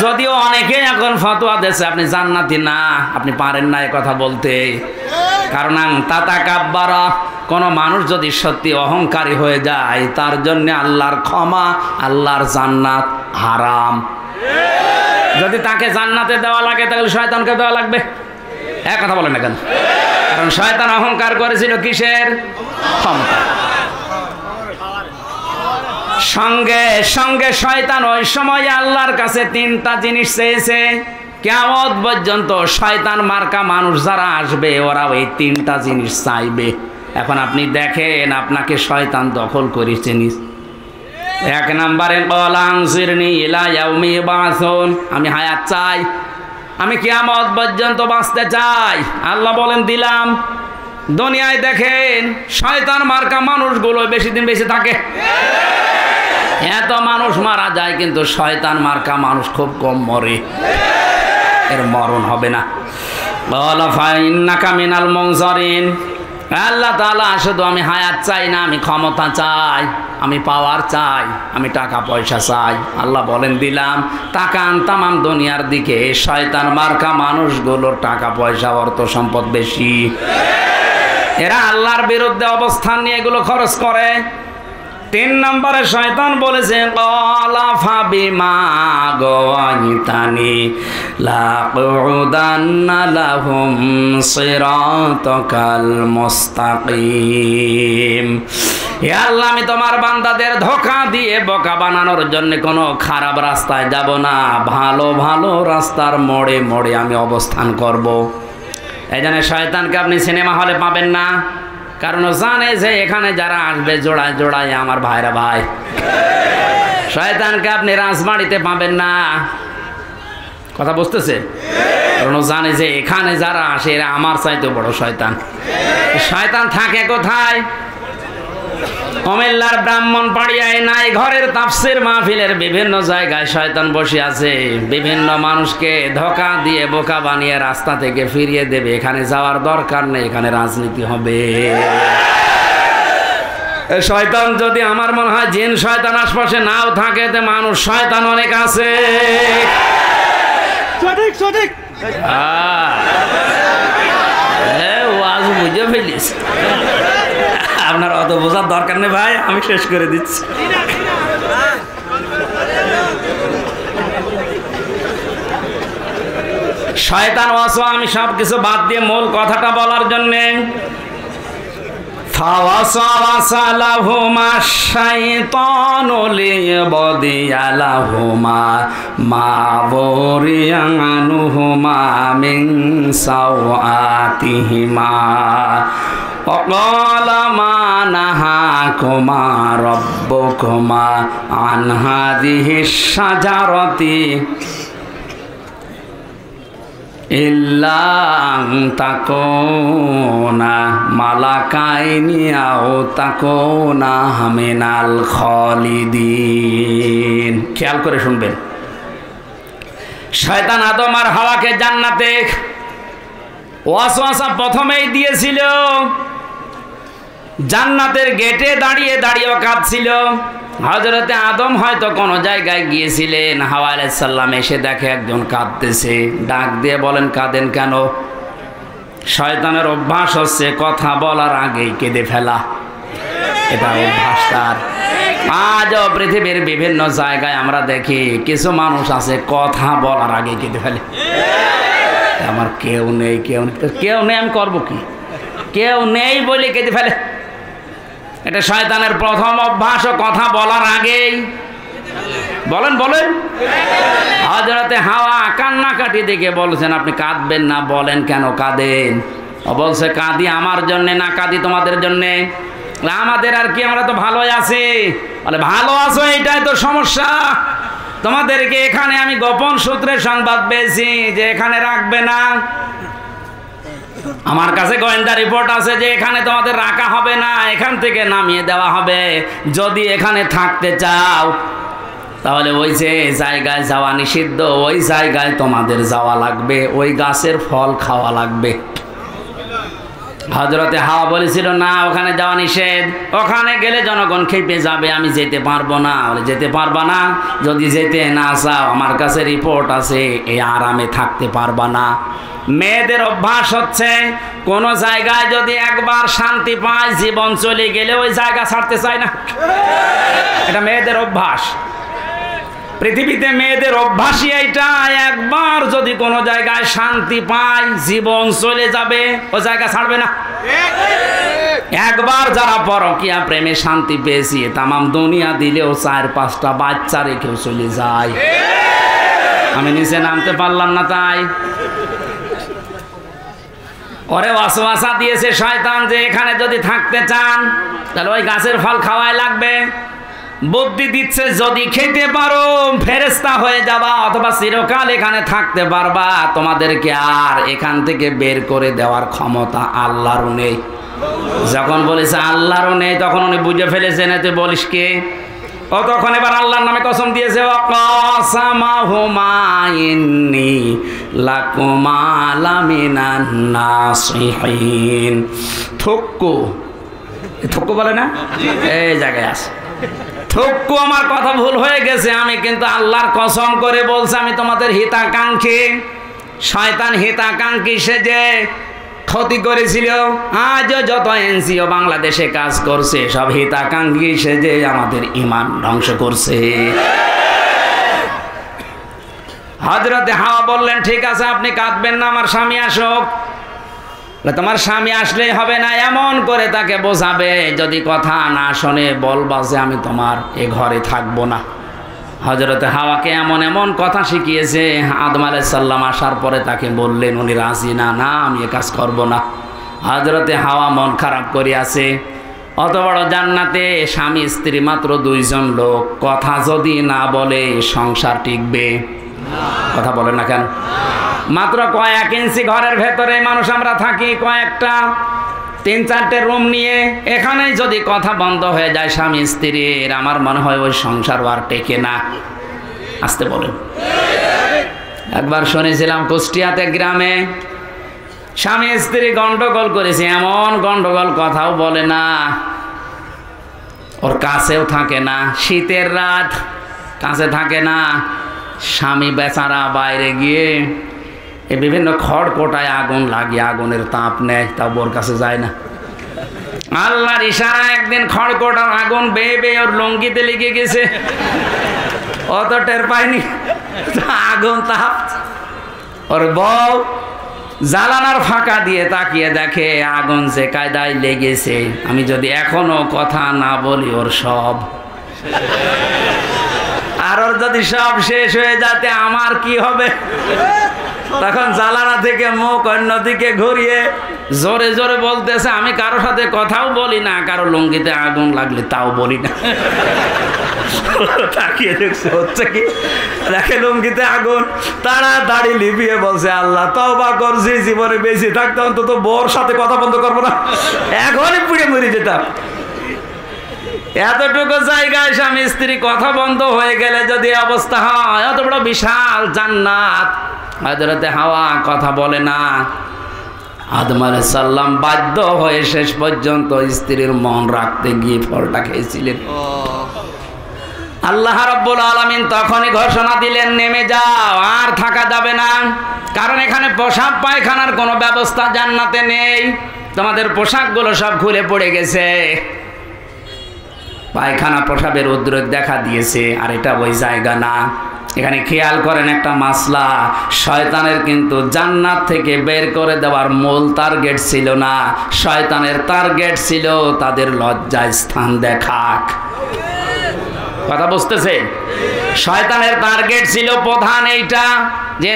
যদিও অনেকে এখন ফতোয়া দিচ্ছে আপনি জান্নাতি না, আপনি পারেন না এ কথা বলতে, কারণ তাতা কাব্বারা, কোন মানুষ যদি সত্যি অহংকারী হয়ে যায় তার জন্য আল্লাহর ক্ষমা, আল্লাহর জান্নাত হারাম। যদি তাকে জান্নাতে দেওয়া লাগে তাহলে শয়তানকে দেওয়া লাগবে, এক কথা বলেন না কেন? কারণ শয়তান অহংকার করেছিল কিসের? ক্ষমতা। সঙ্গে সঙ্গে শয়তান ওই সময় আল্লাহর কাছে তিনটা জিনিস চেয়েছে। কিয়ামত পর্যন্ত শয়তান মার্কা মানুষ যারা আসবে ওরা ওই তিনটা জিনিস চাইবে। এখন আপনি দেখেন আপনাকে শয়তান দখল করেছে। এক নম্বরে বলাংসিরনি ইলা ইয়াউমি বাসুন, আমি হায়াত চাই, আমি কিয়ামত পর্যন্ত বাঁচতে চাই। আল্লাহ বলেন দিলাম। দুনিয়ায় দেখেন শয়তান মার্কা মানুষগুলো বেশি দিন বেশি থাকে, এত মানুষ মারা যায় কিন্তু শয়তান মার্কা মানুষ খুব কম মরে, এর মরণ হবে না। বলা ফাইন্নাকা মিনাল মুনজারিন, আল্লাহ তাআলা শুধু আমি হায়াত চাই না, আমি ক্ষমতা চাই, আমি পাওয়ার চাই, আমি টাকা পয়সা চাই। আল্লাহ বলেন দিলাম। তাকান তামাম দুনিয়ার দিকে, শয়তান মার্কা মানুষগুলোর টাকা পয়সা অর্থ সম্পদ বেশি, এরা আল্লাহর বিরুদ্ধে অবস্থান নিয়ে এগুলো খরচ করে। তিন নম্বরে শয়তান বলেছে ক্বালা ফাবিমা গাওয়াইতানি লাকুদান্না লাহুম সিরাতাকাল মুস্তাকিম। হে আল্লাহ, আমি তোমার বান্দাদের ধোঁকা দিয়ে বোকা বানানোর জন্য কোনো খারাপ রাস্তায় যাব না, ভালো ভালো রাস্তার মোড়ে মোড়ে আমি অবস্থান করব। এই জন্য শয়তানকে আপনি সিনেমা হলে পাবেন না, কারণ জানে যে এখানে যারা আসবে জোড়ায় জোড়ায় আমার ভাইরা ভাই। শয়তানকে আপনি রাজবাড়িতে পাবেন না, কথা বুঝতেছে? কারণ জানে যে এখানে যারা আসে এরা আমার চাইতে বড় শয়তান। শয়তান থাকে কোথায়? কুমিল্লার ব্রাহ্মণবাড়িয়ায় নাই ঘরের তাফসীর মাহফিলের বিভিন্ন জায়গায় শয়তান বসে আছে, বিভিন্ন মানুষকে ধোঁকা দিয়ে বোকা বানিয়ে রাস্তা থেকে ফিরিয়ে দেবে। এখানে যাওয়ার দরকার নেই, এখানে রাজনীতি হবে। শয়তান যদি আমার মনে হয় জিন শয়তান আশপাশে নাও থাকে, তো মানুষ শয়তান অনেক আছে। সঠিক সঠিক, ওয়াজ বুঝে ফেলিস। আপনার অত বোঝার দরকার নেই ভাই, আমি শেষ করে দিচ্ছি। শয়তান ওয়াসওয়াসা, আমি সব কিছু বাদ দিয়ে মূল কথাটা বলার জন্যে, ফাওয়াসওয়াসা লাহুমা শাইতানু লিয়াবদিয়া লাহুমা মা বুরিয়া আনহুমা মিন সাওআতিহিমা। وقال ما نهاكما ربكما عن هذه الشجرة إلا أن تكونا ملكين أو تكونا من الخالدين খেয়াল করে শুনবেন শয়তান আদম আর হাওয়াকে জান্নাতে ওয়াসওয়াসা প্রথমেই দিয়েছিল জান্নাতের গেটে দাঁড়িয়ে দাঁড়িয়ে কাঁদছিল হযরতে আদম হয়তো কোনো জায়গায় গিয়েছিলেন হাওয়া আলাইহিস সালাম এসে দেখে একজন কাঁদতেছে ডাক দিয়ে বলেন কাঁদেন কেন শয়তানের অভ্যাস হচ্ছে কথা বলার আগেই কেঁদে ফেলা এটা অভ্যাস তার আজও পৃথিবীর বিভিন্ন জায়গায় আমরা দেখি কিছু মানুষ আছে কথা বলার আগে কেঁদে ফেলে আমার কেউ নেই আমি করবো কি কেউ নেই বলে কেঁদে ফেলে এটা শয়তানের প্রথম অভ্যাস কথা বলার আগেই বলেন হযরতে হাওয়া কান্নাকাটি দেখে বলছেন আপনি কাঁদবেন না বলেন কেন কাঁদেন ও বলছে কাঁদি আমার জন্য না কাঁদি তোমাদের জন্য আমাদের আর কি আমরা তো ভালোই আছি বলে ভালো আছো এটাই তো সমস্যা তোমাদেরকে এখানে আমি গোপন সূত্রে সংবাদ পেয়েছি যে এখানে রাখবে না আমার কাছে গোয়েন্দা রিপোর্ট আছে যে এখানে তোমাদের রাখা হবে না এখান থেকে নামিয়ে দেওয়া হবে যদি এখানে থাকতে চাও তাহলে ওই যে জায়গায় যাওয়া নিষিদ্ধ ওই জায়গায় তোমাদের যাওয়া লাগবে ওই গাছের ফল খাওয়া লাগবে হযরতে হাওয়া বলেছিল না ওখানে যাওয়া নিষেধ ওখানে গেলে জনগণ খেপে যাবে আমি যেতে পারবো না বলে যেতে পারবা না যদি যেতে না চাও আমার কাছে রিপোর্ট আছে এই আরামে থাকতে পারবা না মেয়েদের অভ্যাস হচ্ছে কোন জায়গায় যদি একবার শান্তি পায় জীবন চলে গেলে ওই জায়গা ছাড়তে চায় না এটা মেয়েদের অভ্যাস পৃথিবীতে মেয়েদের অভ্যাসই এইটা একবার যদি কোনো জায়গায় শান্তি পায় জীবন চলে যাবে ওই জায়গা ছাড়বে না একবার যারা পরকীয়া প্রেমে শান্তি পেয়েছি তামাম দুনিয়া দিলেও 4-5টা বাচ্চা রেখেও চলে যায় আমি নিচে নামতে পারলাম না তাই ওরে ওয়াসওয়াসা দিয়েছে শয়তান যে এখানে যদি থাকতে চান তাহলে ওই গাছের ফল খাওয়াই লাগবে বুদ্ধি দিচ্ছে যদি খেতে পারো ফেরেশতা হয়ে যাবা অথবা চিরকাল এখানে থাকতে পারবা তোমাদেরকে আর এখান থেকে বের করে দেওয়ার ক্ষমতা আল্লাহর নেই যখন বলেছে আল্লাহর নেই তখন উনি বুঝে ফেলেছেন তুই বলিস কে ও তখন এবার আল্লাহর নামে কসম দিয়েছে ওয়াকাসামাহুমা ইন্নী লাকুমা লামিনান নাসিহিন থুক্কু বলে না এই জায়গায় আছে থুক্কু আমার কথা ভুল হয়ে গেছে আমি কিন্তু আল্লাহর কসম করে বলছি আমি তোমাদের হিতাকাঙ্ক্ষী শয়তান হিতাকাঙ্ক্ষী সেজে ক্ষতি করেছিল আজও যত এনজিও বাংলাদেশে কাজ করছে সব হিতাকাঙ্ক্ষী সেজে আমাদের ঈমান ধ্বংস করছে হযরতে হাওয়া বললেন ঠিক আছে আপনি কাঁদবেন না আমার স্বামী আসুক তোমার স্বামী আসলেই হবে না এমন করে তাকে বোঝাবে যদি কথা না শোনে বলবা যে আমি তোমার এ ঘরে থাকবো না হযরতে হাওয়াকে এমন কথা শিখিয়েছে আদম আলাইহিস সালাম আসার পরে তাকে বললেন উনি রাজি না আমি এ কাজ করব না হযরতে হাওয়া মন খারাপ করে আছে অত বড় জান্নাতে স্বামী স্ত্রী মাত্র 2 জন লোক কথা যদি না বলে সংসার টিকবে কথা বলেন না কেন মাত্র কয়েক ইঞ্চি ঘরের ভেতরে মানুষ আমরা থাকি কয়েকটা 3-4টে রুম নিয়ে এখানেই যদি কথা বন্ধ হয়ে যায় স্বামী স্ত্রীর আমার মনে হয় ওই সংসার আর টেকে না আসতে বলেন একবার শুনেছিলাম কুষ্টিয়াতে গ্রামে স্বামী স্ত্রী গন্ডগোল করেছে এমন গন্ডগোল কথাও বলে না ওর কাছেও থাকে না শীতের রাত কাছে থাকে না স্বামী বেচারা বাইরে গিয়ে এই বিভিন্ন খড়কোটায় আগুন লাগিয়ে আগুনের তাপ নেয় তা ওর কাছে যায় না আল্লাহর ইশারা একদিন খড়কোটার আগুন বেয়ে ওর লঙ্গিতে লেগে গেছে অত টের পায়নি আগুন তাপ ওর বউ জ্বালানার ফাঁকা দিয়ে তাকিয়ে দেখে আগুন যে কায়দায় লেগেছে আমি যদি এখনো কথা না বলি ওর সব আর ওর যদি সব শেষ হয়ে যাতে আমার কি হবে তখন জ্বালানা থেকে মুখ অন্যদিকে ঘুরিয়ে জোরে জোরে বলতেছে, আমি কারো সাথে কথাও বলি না, কারো লুঙ্গিতে আগুন লাগলে তাও বলি না। তাকিয়ে দেখছে হচ্ছে কি, দেখে লুঙ্গিতে আগুন, তাড়াতাড়ি লিপিয়ে বলছে, আল্লাহ তওবা করছি, জীবনে বেশি থাকতে অন্তত বউর সাথে কথা বন্ধ করবো না, এখনই পুড়ে মরে যেতাম। এতটুকু জায়গায় স্বামী স্ত্রী কথা বন্ধ হয়ে গেলে যদি অবস্থা হয়, এত বড় বিশাল জান্নাত, হযরতে হাওয়া কথা বলে না। আদম আলাইহিস সালাম বাধ্য হয়ে শেষ পর্যন্ত স্ত্রীর মন রাখতে গিয়ে ফলটা খেয়েছিলেন। আল্লাহ রাব্বুল আলামিন তখনই ঘোষণা দিলেন, নেমে যাও, আর থাকা যাবে না, কারণ এখানে পেশাব পায়খানার কোনো ব্যবস্থা জান্নাতে নেই। তোমাদের পোশাকগুলো সব খুলে পড়ে গেছে, পায়খানা পেশাবের উদ্রেক দেখা দিয়েছে, আর এটা ওই জায়গা না। এখানে খেয়াল করেন একটা মাসলা, শয়তানের কিন্তু জান্নাত থেকে বের করে দেওয়ার মূল টার্গেট ছিল না, শয়তানের টার্গেট ছিল তাদের লজ্জায় স্থান দেখাক। কথা বুঝতেছে? শয়তানের টার্গেট ছিল প্রধান এইটা, যে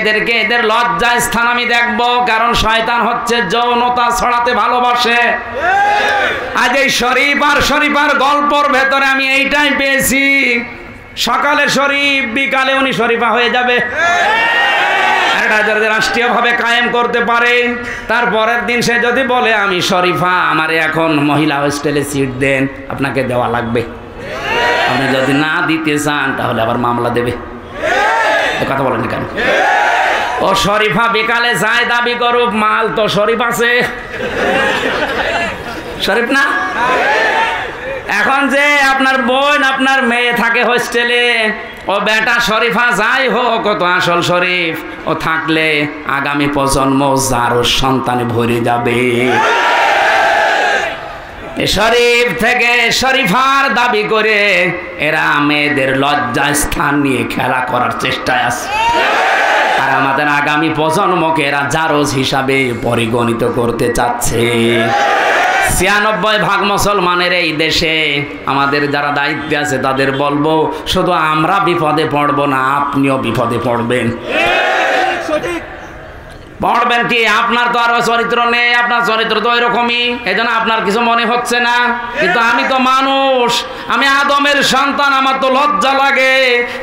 এদের লজ্জায় স্থান আমি দেখব, কারণ শয়তান হচ্ছে যৌনতা ছড়াতে ভালোবাসে। আজ এই শরীফ আর শরীফার গল্পর ভেতরে আমি এইটাই পেয়েছি, সকালে শরীফ, বিকালে উনি শরীফা হয়ে যাবে। এটা যদি রাষ্ট্রীয়ভাবে কায়েম করতে পারে, তারপরের দিন সে যদি বলে আমি শরীফা, আমারে এখন মহিলা হোস্টেলে সিট দেন, আপনাকে দেওয়া লাগবে। আপনি যদি না দিতে চান তাহলে আবার মামলা দেবে। কথা বলেন কেন? ও শরীফা বিকালে যায় দাবি করুক, মাল তো শরীফ আছে, শরীফ না। এখন যে আপনার বোন, আপনার মেয়ে থাকে হোস্টেলে, ও বেটা শরীফা যাই হোক, ও তো আসল শরীফ, ও থাকলে আগামী প্রজন্ম যারও সন্তানে ভরে যাবে। শরীফ থেকে শরীফার দাবি করে এরা মেয়েদের লজ্জা স্থান নিয়ে খেলা করার চেষ্টায় আছে, আর আমাদের আগামী প্রজন্মকে এরা জারজ হিসাবে পরিগণিত করতে চাচ্ছে। ৯৬% মুসলমানের এই দেশে আমাদের যারা দায়িত্বে আছে তাদের বলবো, শুধু আমরা বিপদে পড়বো না, আপনিও বিপদে পড়বেন। পড়বেন কি? আপনার তো আরো চরিত্র নেই, আপনার চরিত্র তো এরকমই, এই জন্য আপনার কিছু মনে হচ্ছে না, কিন্তু আমি তো মানুষ, আমি আদমের সন্তান, আমার তো লজ্জা লাগে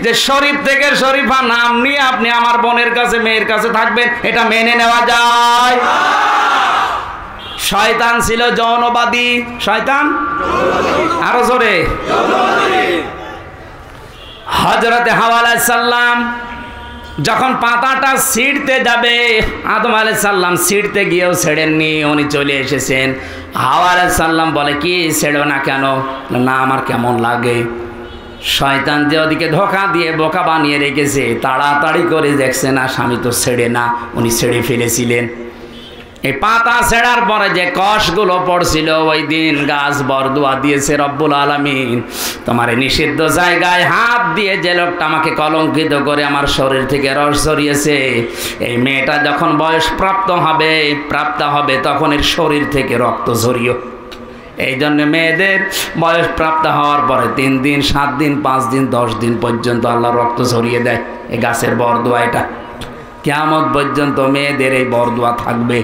যে শরীফ থেকে শরীফা নাম নিয়ে আপনি আমার বোনের কাছে, মেয়ের কাছে থাকবেন, এটা মেনে নেওয়া যায়? শয়তান ছিল যৌনবাদী, শয়তান আরো জোরে। হযরতে হাওয়া আলাইহিস সালাম যখন পাতাটা ছিঁড়তে যাবে, আদম আলাইহিস সালাম ছিঁড়তে গিয়েও ছেড়েননি, উনি চলে এসেছেন। হাওয়া আলাইহিস সালাম বলে, কি ছেড়ো না কেন? না, আমার কেমন লাগে। শয়তান যে ওদিকে ধোঁকা দিয়ে বোকা বানিয়ে রেখেছে, তাড়াতাড়ি করে দেখছে না স্বামী তো ছেড়ে না, উনি ছেড়ে ফেলেছিলেন। এই পাতা ছেড়ার পরে যে কষগুলো পড়ছিল, ওই দিন গাছ বরদুয়া দিয়েছে রব্বুল আলামিন, তোমার নিষিদ্ধ জায়গায় হাত দিয়ে যে লোকটা আমাকে কলঙ্কিত করে আমার শরীর থেকে রস ঝরিয়েছে, এই মেয়েটা যখন বয়স প্রাপ্ত হবে তখন এর শরীর থেকে রক্ত ঝরিও। এই জন্য মেয়েদের বয়স প্রাপ্ত হওয়ার পরে 3 দিন, 7 দিন, 5 দিন, 10 দিন পর্যন্ত আল্লাহ রক্ত ঝরিয়ে দেয়। এই গাছের বরদুয়া, এটা কিয়ামত পর্যন্ত মেয়েদের এই বরদুয়া থাকবে।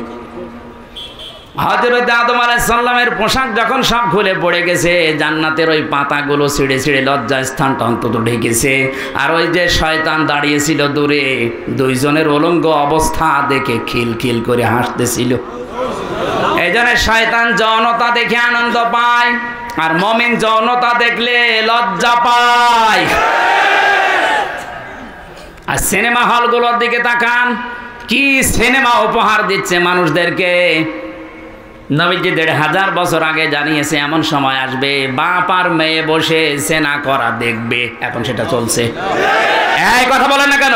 হযরত আদম আলাইহিস সালামের পোশাক যখন সব খুলে পড়ে গেছে, জান্নাতের ওই পাতাগুলো ছিঁড়ে ছিঁড়ে লজ্জা স্থানটা অন্তত ঢেকেছে, আর ওই যে শয়তান দাঁড়িয়েছিল দূরে, দুইজনের উলঙ্গ অবস্থা দেখে খিলখিল করে হাসতেছিল। এই জন্য শয়তান যৌনতা দেখে আনন্দ পায়, আর মুমিন যৌনতা দেখলে লজ্জা পায়। আর সিনেমা হলগুলোর দিকে তাকান, কি সিনেমা উপহার দিচ্ছে মানুষদেরকে। নবীজি ১৫০০ বছর আগে জানিয়েছে এমন সময় আসবে বাপ আর মেয়ে বসে সেনা করা দেখবে, এখন সেটা চলছে। এই কথা বলেন না কেন?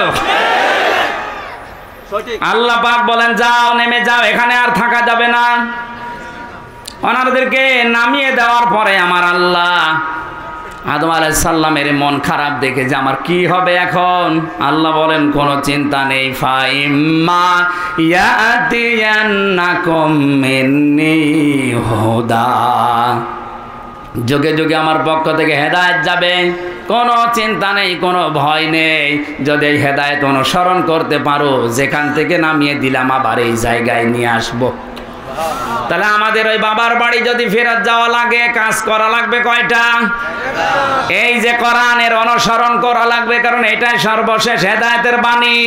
আল্লাহ পাক বলেন, যাও, নেমে যাও, এখানে আর থাকা যাবে না। ওনাদেরকে নামিয়ে দেওয়ার পরে আমার আল্লাহ আদম আলাইহিস সালামের মন খারাপ দেখে যে আমার কি হবে এখন, আল্লাহ বলেন কোনো চিন্তা নেই, ফাইম্মা ইয়াতিয়ান্নাকুম মিন্নি হুদা, যুগে যুগে আমার পক্ষ থেকে হেদায়েত যাবে, কোনো চিন্তা নেই, কোনো ভয় নেই। যদি এই হেদায়েত অনুসরণ করতে পারো, যেখান থেকে নামিয়ে দিলাম আবার এই জায়গায় নিয়ে আসবো। তাহলে আমাদের ওই বাবার বাড়ি যদি ফেরত যাওয়া লাগে, কাজ করা লাগবে কয়টা? এই যে কোরআনের অনুসরণ করা লাগবে, কারণ এটাই সর্বশেষ হেদায়েতের বাণী।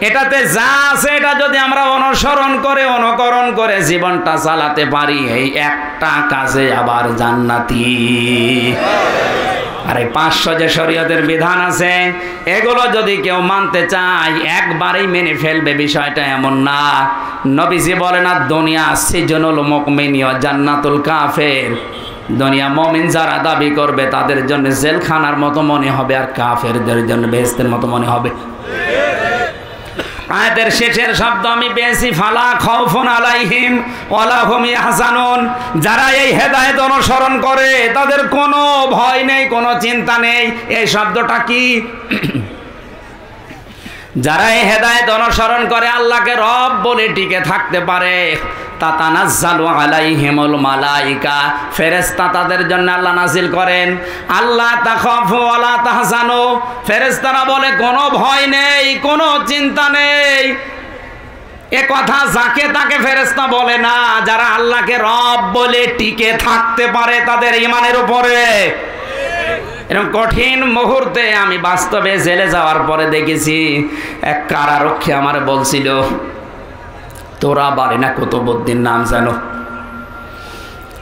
এটাতে যা আছে এটা যদি আমরা অনুসরণ করে অনুকরণ করে জীবনটা চালাতে পারি, এই একটা কাজে আবার জান্নাতি। আর এই 500 যে শরীয়তের বিধান আছে, এগুলো যদি কেউ মানতে চায় একবারেই মেনে ফেলবে, বিষয়টা এমন না। নবীজি বলেন, আর দুনিয়া সিজনুল মুমিন ওয়া জান্নাতুল কাফের। দুনিয়া মুমিন যারা দাবি করবে তাদের জন্য জেলখানার মতো মনে হবে, আর কাফেরদের জন্য বেহেশতের মতো মনে হবে। আয়াতের শেষের শব্দ আমি পেয়েছি, ফালা খাউফুন আলাইহিম ওয়ালা হুম ইয়াহজানুন। যারা এই হেদায়েত অনুসরণ করে তাদের কোনো ভয় নেই, কোনো চিন্তা নেই। এই শব্দটা কি? যারা এই হেদায়েত অনুসরণ করে আল্লাহকে রব বলে টিকে থাকতে পারে, তাতানাজ্জালু আলাইহিমুল মালাইকা, ফেরেশতা তাদের জন্য আল্লাহ নাজিল করেন, আল্লাহ তাখাফু ওয়ালা তাহজানু। ফেরেশতারা বলে কোনো ভয় নেই, কোনো চিন্তা নেই। এ কথা যাকে তাকে ফেরেশতা বলে না, যারা আল্লাহকে রব বলে টিকে থাকতে পারে তাদের ঈমানের উপরে। এরকম কঠিন মুহূর্তে আমি বাস্তবে জেলে যাওয়ার পরে দেখেছি, এক কারারক্ষী আমার বলছিল, তোরা বাড়ি না কুতুবউদ্দিন নাম জানো,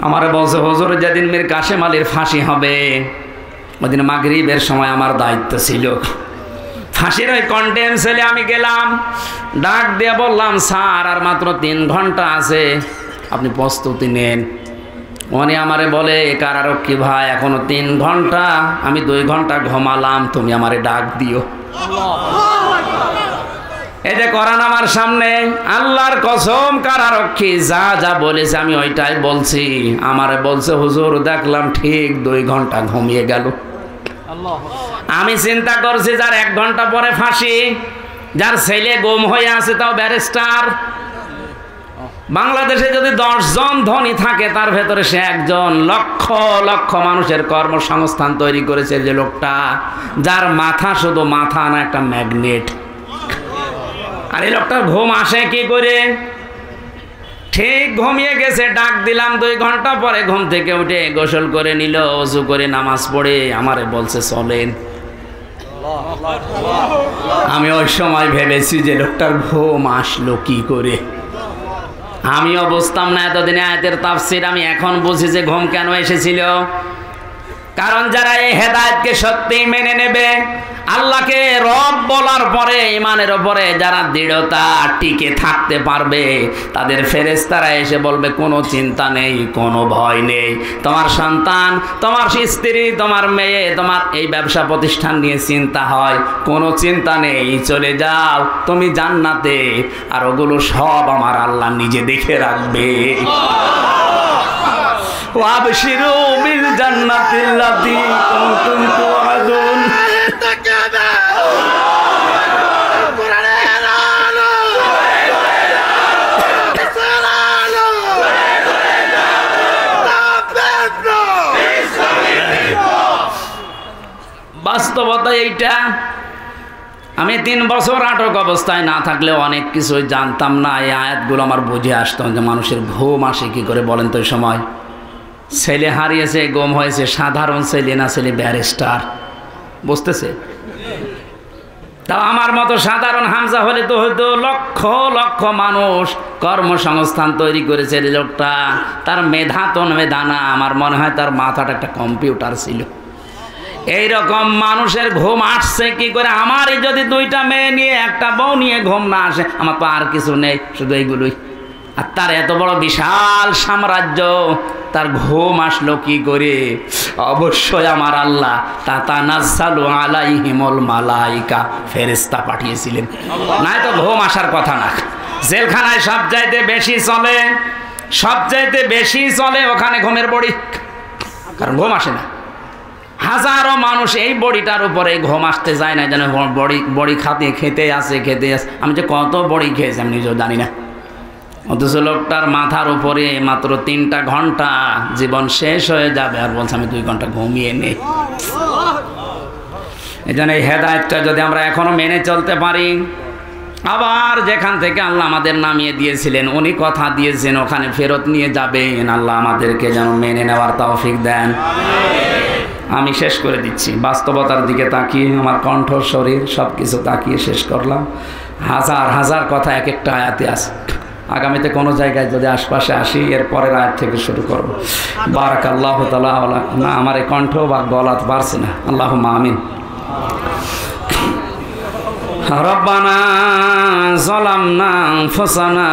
আমার বলছে হুজুর যেদিন মীর কাসেম আলীর ফাঁসি হবে ওদিন মাগরিবের সময় আমার দায়িত্ব ছিল। ফাঁসির ওই কন্টেম সেলে আমি গেলাম, ডাক দিয়ে বললাম, স্যার আর মাত্র 3 ঘন্টা আছে, আপনি প্রস্তুতি নেন। উনি আমারে বলে, কারারক্ষী ভাই এখনো 3 ঘন্টা, আমি 2 ঘন্টা ঘুমালাম, তুমি আমারে ডাক দিও। এই যে কোরআন আমার সামনে, আল্লাহর কসম কারারক্ষী যা যা বলেছে আমি ওইটাই বলছি। আমারে বলছে হুজুর দেখলাম ঠিক 2 ঘন্টা ঘুমিয়ে গেল। আমি চিন্তা করছি যার 1 ঘন্টা পরে ফাঁসি, যার ছেলে গুম হয়ে আছে তাও ব্যারিস্টার, বাংলাদেশে যদি 10 জন ধনী থাকে তার ভেতরে সে একজন। লক্ষ লক্ষ মানুষের কর্মসংস্থান তৈরি করেছে যে লোকটা, যার মাথা শুধু মাথা না একটা ম্যাগনেট। আর এই লোকটার ঘুম আসে কি করে? ঠিক ঘুমিয়ে গেছে, ডাক দিলাম 2 ঘন্টা পরে ঘুম থেকে উঠে গোসল করে নিল, ওযু করে নামাজ পড়ে আমারে বলছে চলেন। আমি ওই সময় ভেবেছি যে লোকটার ঘুম আসলো কি করে। আমিও বুঝতাম না এতদিনে আয়াতের তাফসীর, আমি এখন বুঝি যে ঘুম কেন এসেছিল। কারণ যারা এই হেদায়েতকে সত্যিই মেনে নেবে, আল্লাহকে রব বলার পরে ঈমানের উপরে যারা দৃঢ়তা টিকে থাকতে পারবে, তাদের ফেরেশতারা এসে বলবে কোনো চিন্তা নেই, কোনো ভয় নেই। তোমার সন্তান, তোমার স্ত্রী, তোমার মেয়ে, তোমার এই ব্যবসা প্রতিষ্ঠান নিয়ে চিন্তা হয়, কোনো চিন্তা নেই, চলে যাও তুমি জান্নাতে, আর ওগুলো সব আমার আল্লাহ নিজে দেখে রাখবে। ওয়াবশিরু বিল জান্নাতিল্লাতী কুনতুম তুআদুন। বাস্তবতা এইটা। আমি 3 বছর আটক অবস্থায় না থাকলেও অনেক কিছুই জানতাম না। এই আয়াতগুলো আমার বুঝে আসতো যে মানুষের ঘুম আসে কি করে বলেন তো। এই সময় ছেলে হারিয়েছে, গুম হয়েছে, সাধারণ ছেলে না, ছেলে ব্যারিস্টার, বুঝতেছে? তাও আমার মতো সাধারণ হামজা হলে তো হয়তো লক্ষ লক্ষ মানুষ কর্মসংস্থান তৈরি করেছে এই লোকটা। তার মেধা তো মেধা না, আমার মনে হয় তার মাথাটা একটা কম্পিউটার ছিল। এইরকম মানুষের ঘুম আসছে কি করে? আমারই যদি 2টা মেয়ে নিয়ে একটা বউ নিয়ে ঘুম না আসে, আমার তো আর কিছু নেই, শুধু এইগুলোই। আর তার এত বড় বিশাল সাম্রাজ্য, তার ঘুম আসলো কি করে? অবশ্যই আমার আল্লাহ তাতানাজ্জালু আলাইহিমুল মালাইকা, ফেরেশতা পাঠিয়েছিলেন, নাই তো ঘুম আসার কথা না। জেলখানায় সবচাইতে বেশি চলে, সবচাইতে বেশি চলে ওখানে ঘুমের বড়ি, কারণ ঘুম আসে না। হাজারো মানুষ এই বড়িটার উপরে ঘুম আসতে যায় না, যেন বড়ি খেতে আসে। আমি যে কত বড়ি খেয়েছি আমি নিজেও জানি না। অথচ লোকটার মাথার উপরে মাত্র 3টা ঘন্টা, জীবন শেষ হয়ে যাবে, আর বলছে আমি 2 ঘন্টা ঘুমিয়ে নেই। এই জন্য এই হেদায়েতটা যদি আমরা এখনো মেনে চলতে পারি, আবার যেখান থেকে আল্লাহ আমাদের নামিয়ে দিয়েছিলেন উনি কথা দিয়েছেন ওখানে ফেরত নিয়ে যাবেন। আল্লাহ আমাদেরকে যেন মেনে নেওয়ার তৌফিক দেন। আমি শেষ করে দিচ্ছি, বাস্তবতার দিকে তাকিয়ে আমার কণ্ঠ শরীর সব কিছু তাকিয়ে শেষ করলাম। হাজার হাজার কথা এক একটা আয়াতে আছে। আগামীতে কোনো জায়গায় যদি আশপাশে আসি এর পরের আয়াত থেকে শুরু করবো। বারাকাল্লাহু তাআলা। না আমার এই কণ্ঠ বা গলাতে পারছে না। আল্লাহুম্মা আমিন। রব্বানা যালামনা আনফুসানা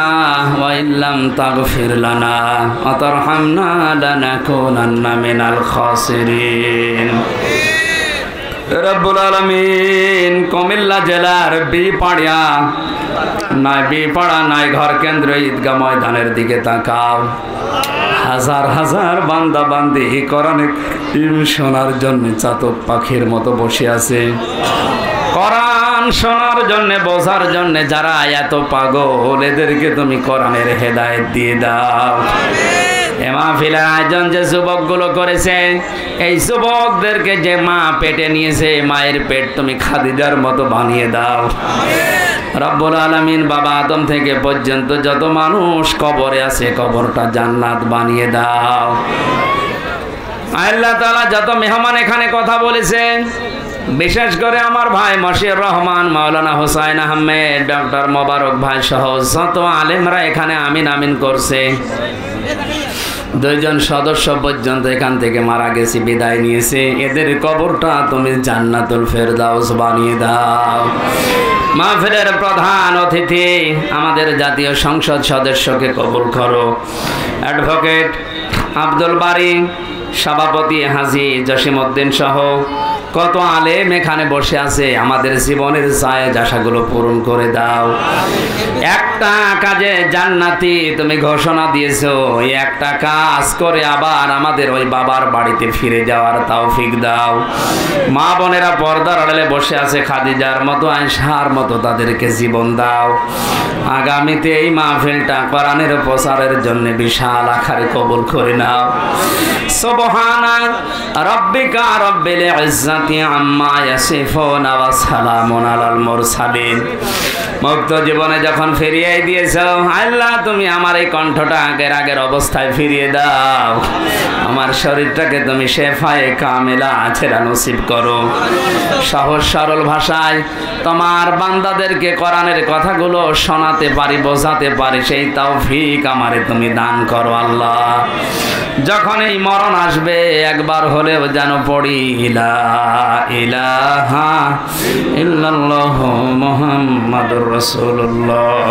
ওয়া ইল্লাম তাগফির লানা ওয়া তারহামনা লানাকুনান্না মিনাল খাসিরিন। রব্বুল আলামিন কুমিল্লা জেলার বিপাড়া নাই ঘর কেন্দ্র ঈদগাহ ময়দানের দিকে তাকাও। হাজার হাজার বান্দা বান্দি কোরআনে শোনার জন্য চাতক পাখির মতো বসে আছে। কোরআন শোনার জন্য বোঝার জন্য যারা এত পাগল এদেরকে তুমি কোরআনের হেদায়েত দিয়ে দাও। এ মাহফিলের আয়োজন যে যুবকগুলো করেছে এই যুবকদেরকে যে মা পেটে নিয়েছে মায়ের পেট তুমি খাদিজার মতো বানিয়ে দাও। রব্বুল আলামিন বাবা আদম থেকে পর্যন্ত যত মানুষ কবরে আছে কবরটা জান্নাত বানিয়ে দাও। আল্লাহ তাআলা যত মেহমান এখানে কথা বলেছেন বিশেষ করে আমার ভাই মশিউর রহমান, মাওলানা হুসাইন আহমেদ, ডক্টর মোবারক ভাই সহ যত আলেমরা এখানে আমিন আমিন করছে। 2 জন সদস্য পর্যন্ত এখান থেকে মারা গেছে, বিদায় নিয়েছে। এদের কবরটা তুমি জান্নাতুল ফেরদাউস বানিয়ে দাও। মাহফিলের প্রধান অতিথি আমাদের জাতীয় সংসদ সদস্যকে কবুল করো। অ্যাডভোকেট আব্দুল বারী, সভাপতি হাজী জসিমউদ্দিন সহ কত আলেম এখানে বসে আছে। আমাদের জীবনের চায় আশাগুলো পূরণ করে দাও। একটা কাজে জান্নাতি তুমি ঘোষণা দিয়েছো, ওই একটা কাজ করে আবার আমাদের ওই বাবার বাড়িতে ফিরে যাওয়ার তৌফিক দাও। মা বোনেরা পর্দার আড়ালে বসে আছে খাদিজার মতো, আয়েশার মতো, তাদেরকে জীবন দাও। আগামীতে এই মাহফিলটা কোরআনের প্রচারের জন্য বিশাল আকারে কবুল করে নাও। সুবহানা রাব্বিকা রাব্বিল ইজ্জাতি আম্মা ইয়াসিফুন ওয়া সালামুন আলাল মুরসালিন। মুক্ত জীবনে যখন ফিরিয়ে দিয়েছো আল্লাহ তুমি আমার এই কণ্ঠটা আগের অবস্থায় ফিরিয়ে দাও। আমার শরীরটাকে তুমি শেফায়ে কামেলা আছেরা নসিব করো। সহজ সরল ভাষায় তোমার বান্দাদেরকে কোরআনের কথাগুলো শোনাতে পারি, বোঝাতে পারি, সেই তৌফিক আমারে তুমি দান করো আল্লাহ। যখন এই মরণ আসবে একবার হলেও যেন পড়ি লা ইলাহা ইল্লাল্লাহু মুহাম্মাদুর রাসূলুল্লাহ।